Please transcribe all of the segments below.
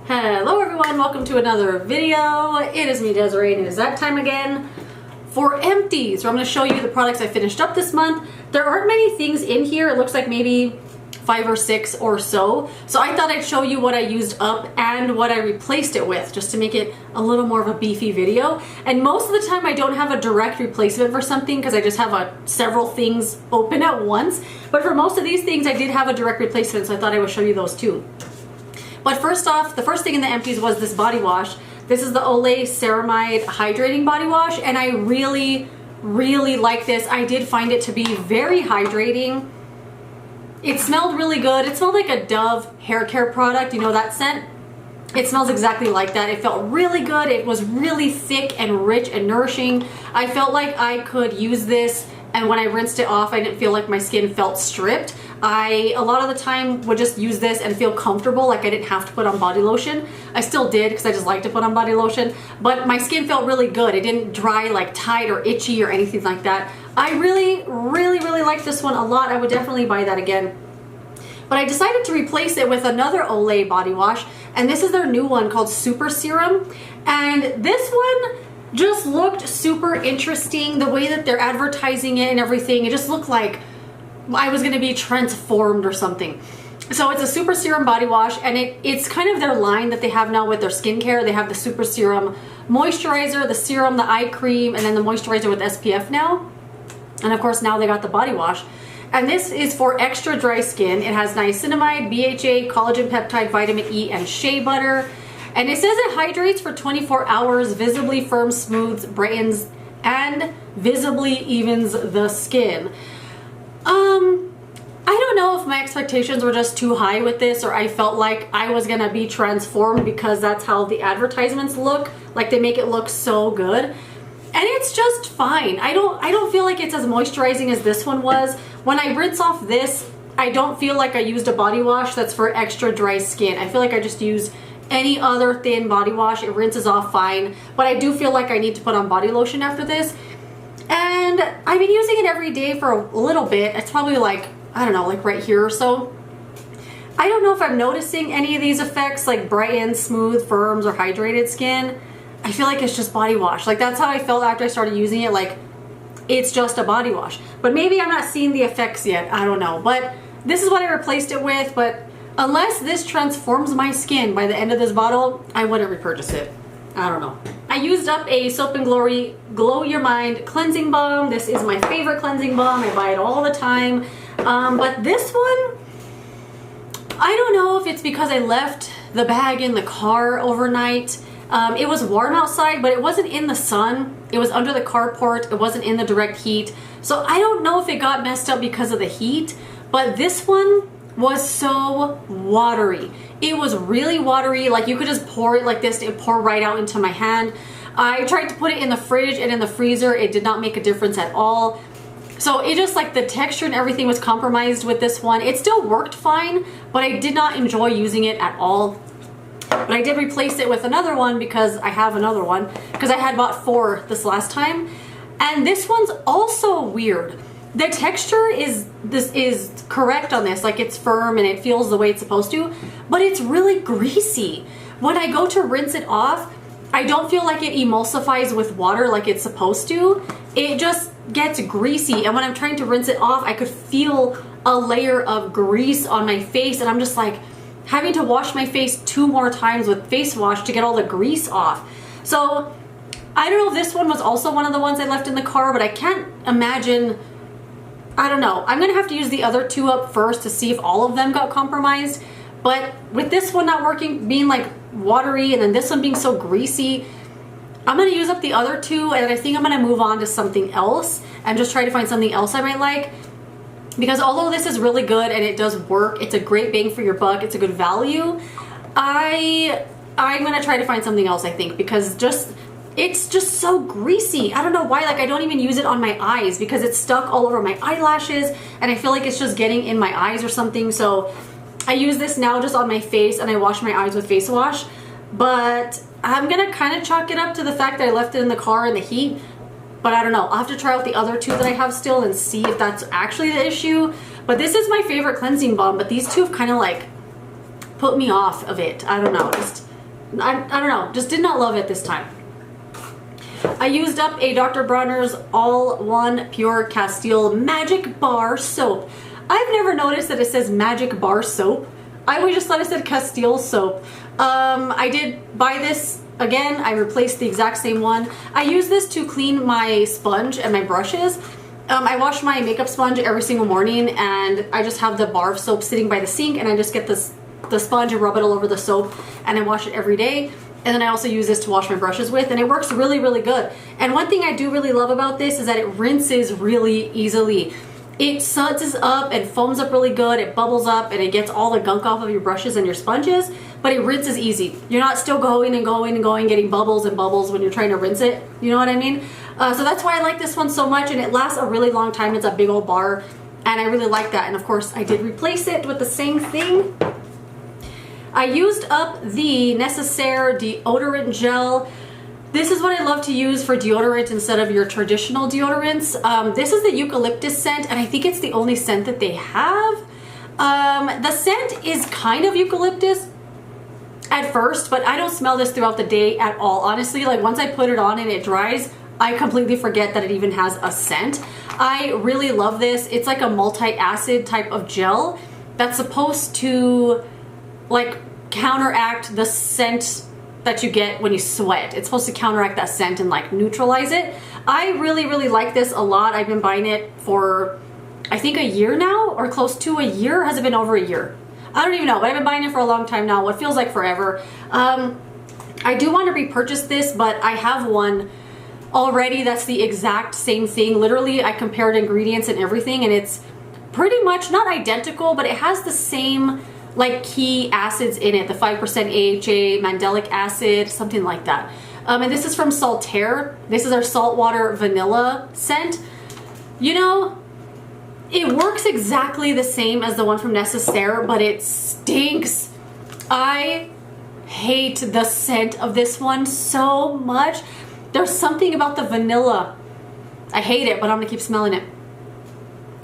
Hello everyone, welcome to another video. It is me, Desiree, and it is that time again for empties, where I'm going to show you the products I finished up this month. There aren't many things in here. It looks like maybe 5 or 6 or so. So I thought I'd show you what I used up and what I replaced it with, just to make it a little more of a beefy video. And most of the time I don't have a direct replacement for something because I just have several things open at once. But for most of these things I did have a direct replacement, so I thought I would show you those too. But first off, the first thing in the empties was this body wash. This is the Olay Ceramide Hydrating Body Wash, and I really like this. I did find it to be very hydrating. It smelled really good. It smelled like a Dove hair care product, you know that scent? It smells exactly like that. It felt really good. It was really thick and rich and nourishing. I felt like I could use this, and when I rinsed it off, I didn't feel like my skin felt stripped. I, a lot of the time, would just use this and feel comfortable, like I didn't have to put on body lotion. I still did because I just like to put on body lotion, but my skin felt really good. It didn't dry like tight or itchy or anything like that. I really like this one a lot. I would definitely buy that again. But I decided to replace it with another Olay body wash, and this is their new one called Super Serum. And this one just looked super interesting. The way that they're advertising it and everything, it just looked like I was gonna be transformed or something. So it's a Super Serum body wash, and it's kind of their line that they have now with their skincare. They have the Super Serum moisturizer, the serum, the eye cream, and then the moisturizer with SPF now. And of course now they got the body wash. And this is for extra dry skin. It has niacinamide, BHA, collagen peptide, vitamin E, and shea butter. And it says it hydrates for 24 hours, visibly firm, smooths, brightens, and visibly evens the skin. I don't know if my expectations were just too high with this, or I felt like I was gonna be transformed because that's how the advertisements look. Like they make it look so good. And it's just fine. I don't feel like it's as moisturizing as this one was. When I rinse off this, I don't feel like I used a body wash that's for extra dry skin. I feel like I just used any other thin body wash. It rinses off fine, but I do feel like I need to put on body lotion after this. And I've been using it every day for a little bit. It's probably like, I don't know, like right here or so. I don't know if I'm noticing any of these effects, like brighten, smooth, firms, or hydrated skin. I feel like it's just body wash. Like that's how I felt after I started using it, like it's just a body wash. But maybe I'm not seeing the effects yet, I don't know. But this is what I replaced it with, but unless this transforms my skin by the end of this bottle, I wouldn't repurchase it. I don't know. I used up a Soap & Glory Glow Your Mind Cleansing Balm. This is my favorite cleansing balm. I buy it all the time. But this one, I don't know if it's because I left the bag in the car overnight. It was warm outside, but it wasn't in the sun. It was under the carport. It wasn't in the direct heat. So I don't know if it got messed up because of the heat, but this one was so watery. It was really watery. Like you could just pour it like this, it pour right out into my hand. I tried to put it in the fridge and in the freezer. It did not make a difference at all. So it just, like, the texture and everything was compromised with this one. It still worked fine, but I did not enjoy using it at all. But I did replace it with another one because I have another one, because I had bought 4 this last time. And this one's also weird. The texture is correct on this, like it's firm and it feels the way it's supposed to, but it's really greasy. When I go to rinse it off, I don't feel like it emulsifies with water like it's supposed to. It just gets greasy, and when I'm trying to rinse it off, I could feel a layer of grease on my face, and I'm just like having to wash my face 2 more times with face wash to get all the grease off. So I don't know if this one was also one of the ones I left in the car, but I can't imagine. I don't know. I'm gonna have to use the other 2 up first to see if all of them got compromised. But with this one not working, being like watery, and then this one being so greasy, I'm gonna use up the other 2, and I think I'm gonna move on to something else and just try to find something else I might like. Because although this is really good and it does work, it's a great bang for your buck, it's a good value, I'm gonna try to find something else, I think, because it's just so greasy. I don't know why, like I don't even use it on my eyes because it's stuck all over my eyelashes, and I feel like it's just getting in my eyes or something. So I use this now just on my face, and I wash my eyes with face wash. But I'm gonna kind of chalk it up to the fact that I left it in the car in the heat. But I don't know, I'll have to try out the other 2 that I have still and see if that's actually the issue. But this is my favorite cleansing balm, but these 2 have kind of like put me off of it. I don't know, just I don't know, just did not love it this time. I used up a Dr. Bronner's All-One Pure Castile Magic Bar Soap. I've never noticed that it says Magic Bar Soap. I always just thought it said Castile Soap. I did buy this again. I replaced the exact same one. I use this to clean my sponge and my brushes. I wash my makeup sponge every single morning, and I just have the bar of soap sitting by the sink, and I just get the sponge and rub it all over the soap, and I wash it every day. And then I also use this to wash my brushes with, and it works really, really good. And one thing I do really love about this is that it rinses really easily. It suds up and foams up really good, it bubbles up, and it gets all the gunk off of your brushes and your sponges, but it rinses easy. You're not still going and going and going, getting bubbles and bubbles when you're trying to rinse it, you know what I mean? So that's why I like this one so much, and it lasts a really long time. It's a big old bar, and I really like that. And of course, I did replace it with the same thing. I used up the Necessaire deodorant gel. This is what I love to use for deodorant instead of your traditional deodorants. This is the eucalyptus scent, and I think it's the only scent that they have. The scent is kind of eucalyptus at first, but I don't smell this throughout the day at all. Honestly, like once I put it on and it dries, I completely forget that it even has a scent. I really love this. It's like a multi-acid type of gel that's supposed to like counteract the scent that you get when you sweat. It's supposed to counteract that scent and like neutralize it. I really, really like this a lot. I've been buying it for I think a year now, or close to a year. Has it been over a year? I don't even know, but I've been buying it for a long time now. What feels like forever. I do want to repurchase this, but I have one already that's the exact same thing. Literally, I compared ingredients and everything, and it's pretty much not identical, but it has the same like key acids in it, the 5% AHA, mandelic acid, something like that. And this is from Saltaire. This is our saltwater vanilla scent. You know, it works exactly the same as the one from Necessaire, but it stinks. I hate the scent of this one so much. There's something about the vanilla. I hate it, but I'm gonna keep smelling it.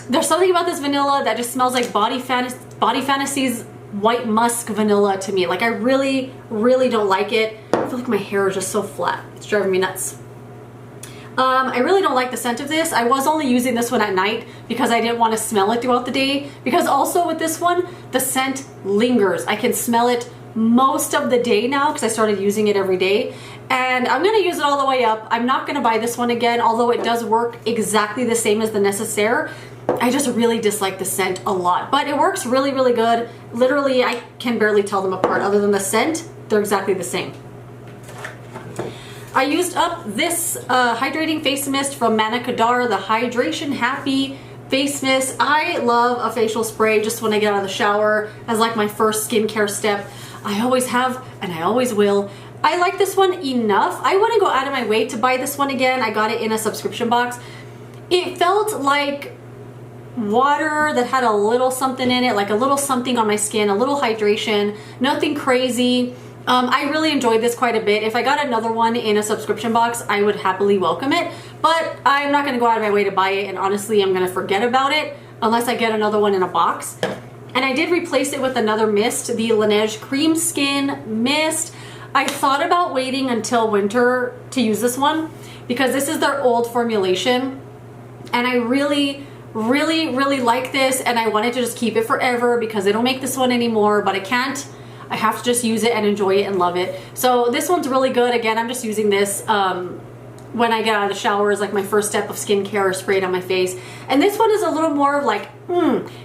There's something about this vanilla that just smells like Body Fantasies white musk vanilla to me. Like I really, really don't like it. I feel like my hair is just so flat. It's driving me nuts. I really don't like the scent of this. I was only using this one at night because I didn't want to smell it throughout the day. Because also with this one, the scent lingers. I can smell it most of the day now because I started using it every day. And I'm going to use it all the way up. I'm not going to buy this one again, although it does work exactly the same as the Necessaire. I just really dislike the scent a lot, but it works really, really good. Literally, I can barely tell them apart. Other than the scent, they're exactly the same. I used up this hydrating face mist from Manna Kadar, the Hydration Happy Face Mist. I love a facial spray just when I get out of the shower as like my first skincare step. I always have, and I always will. I like this one enough. I wouldn't go out of my way to buy this one again. I got it in a subscription box. It felt like water that had a little something in it, like a little something on my skin, a little hydration, nothing crazy. I really enjoyed this quite a bit. If I got another one in a subscription box, I would happily welcome it, but I'm not going to go out of my way to buy it, and honestly, I'm going to forget about it unless I get another one in a box. And I did replace it with another mist, the Laneige Cream Skin Mist. I thought about waiting until winter to use this one because this is their old formulation, and I really like this, and I wanted to just keep it forever because they don't make this one anymore, but I can't. I have to just use it and enjoy it and love it. So this one's really good. Again, I'm just using this when I get out of the shower as like my first step of skincare or spray it on my face. And this one is a little more of like,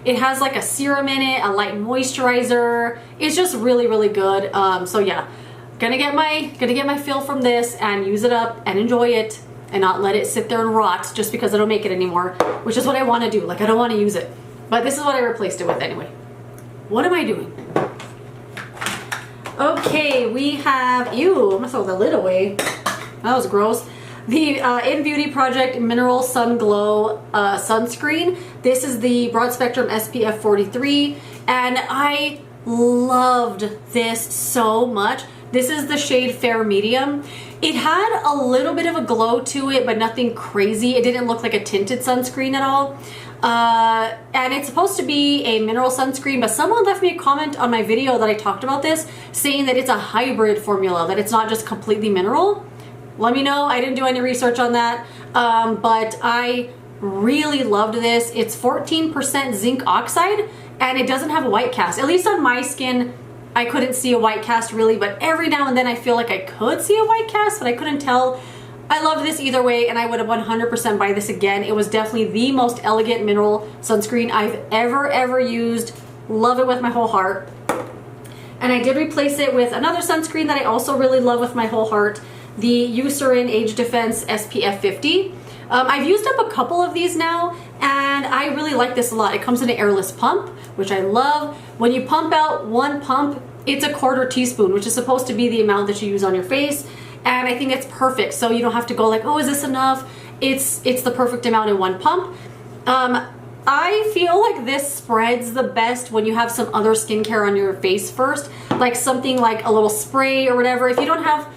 it has like a serum in it, a light moisturizer. It's just really good. So yeah, gonna get my fill from this and use it up and enjoy it, and not let it sit there and rot just because I don't make it anymore, which is what I want to do. Like, I don't want to use it, but this is what I replaced it with anyway. What am I doing? Okay, we have, ew, I'm gonna throw the lid away. That was gross. The In Beauty Project Mineral Sun Glow sunscreen. This is the broad spectrum SPF 43, and I loved this so much. This is the shade Fair Medium. It had a little bit of a glow to it, but nothing crazy. It didn't look like a tinted sunscreen at all. And it's supposed to be a mineral sunscreen, but someone left me a comment on my video that I talked about this saying that it's a hybrid formula, that it's not just completely mineral. Let me know. I didn't do any research on that, but I really loved this. It's 14% zinc oxide and it doesn't have a white cast. At least on my skin, I couldn't see a white cast really, but every now and then I feel like I could see a white cast, but I couldn't tell. I love this either way, and I would have 100% buy this again. It was definitely the most elegant mineral sunscreen I've ever used. Love it with my whole heart. And I did replace it with another sunscreen that I also really love with my whole heart, the Eucerin Age Defense SPF 50. I've used up a couple of these now, and I really like this a lot. It comes in an airless pump, which I love. When you pump out one pump, it's a 1/4 teaspoon, which is supposed to be the amount that you use on your face. And I think it's perfect. So you don't have to go like, oh, is this enough? It's the perfect amount in one pump. I feel like this spreads the best when you have some other skincare on your face first, like something like a little spray or whatever. If you don't have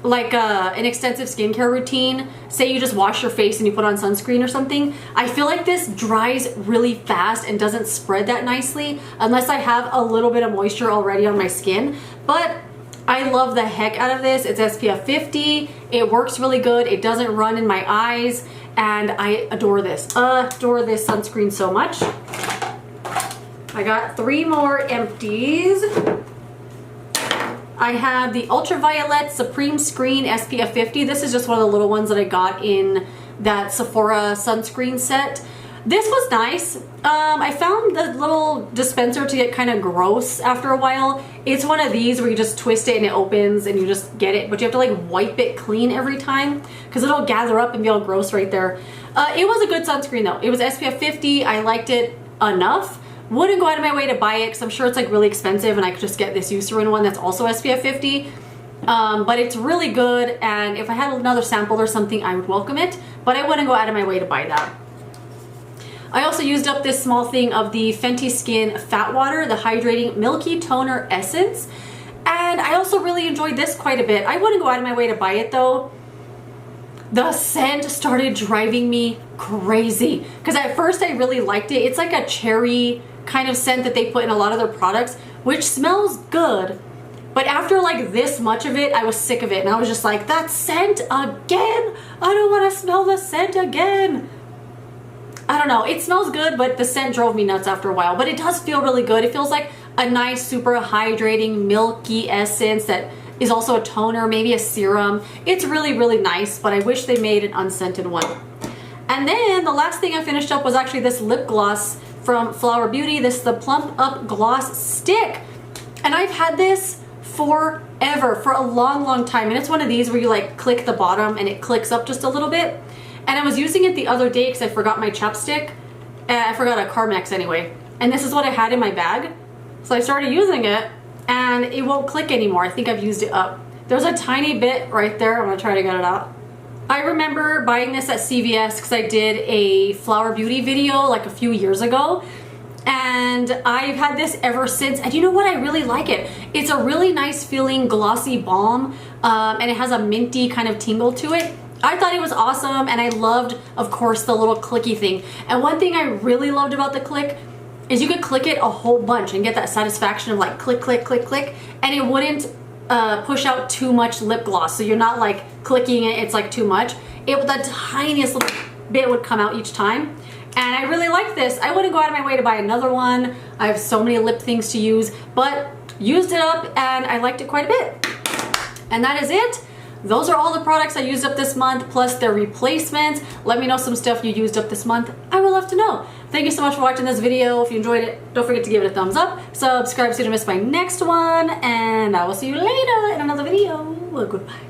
like an extensive skincare routine, say you just wash your face and you put on sunscreen or something, I feel like this dries really fast and doesn't spread that nicely unless I have a little bit of moisture already on my skin. But I love the heck out of this. It's SPF 50. It works really good. It doesn't run in my eyes, and I adore this. Adore this sunscreen so much. I got 3 more empties. I have the Ultraviolet Supreme Screen SPF 50. This is just one of the little ones that I got in that Sephora sunscreen set. This was nice. I found the little dispenser to get kind of gross after a while. It's one of these where you just twist it and it opens and you just get it, but you have to like wipe it clean every time because it'll gather up and be all gross right there. It was a good sunscreen though. It was SPF 50. I liked it enough. Wouldn't go out of my way to buy it because I'm sure it's like really expensive and I could just get this Eucerin one that's also SPF 50. But it's really good, and if I had another sample or something, I would welcome it, but I wouldn't go out of my way to buy that. I also used up this small thing of the Fenty Skin Fat Water, the Hydrating Milky Toner Essence, and I also really enjoyed this quite a bit. I wouldn't go out of my way to buy it though. The scent started driving me crazy because at first I really liked it. It's like a cherry kind of scent that they put in a lot of their products, which smells good. But after like this much of it, I was sick of it, and I was just like, that scent again? I don't want to smell the scent again. I don't know, it smells good, but the scent drove me nuts after a while. But it does feel really good. It feels like a nice, super hydrating, milky essence that is also a toner, maybe a serum. It's really, really nice, but I wish they made an unscented one. And then the last thing I finished up was actually this lip gloss from Flower Beauty. This is the Plump Up Gloss Stick. And I've had this forever, for a long time. And it's one of these where you like click the bottom and it clicks up just a little bit. And I was using it the other day because I forgot my chapstick. I forgot a Carmex anyway. And this is what I had in my bag. So I started using it and it won't click anymore. I think I've used it up. There's a tiny bit right there. I'm gonna try to get it out. I remember buying this at CVS because I did a Flower Beauty video like a few years ago. And I've had this ever since, and you know what, I really like it. It's a really nice feeling glossy balm, and it has a minty kind of tingle to it. I thought it was awesome, and I loved, of course, the little clicky thing. And one thing I really loved about the click is you could click it a whole bunch and get that satisfaction of like click, click, click, click, and it wouldn't push out too much lip gloss. So you're not like clicking it, it's like too much. The tiniest little bit would come out each time. And I really like this. I wouldn't go out of my way to buy another one. I have so many lip things to use, but used it up and I liked it quite a bit. And that is it. Those are all the products I used up this month, plus their replacements. Let me know some stuff you used up this month. I would love to know. Thank you so much for watching this video. If you enjoyed it, don't forget to give it a thumbs up. Subscribe so you don't miss my next one. And I will see you later in another video. Goodbye.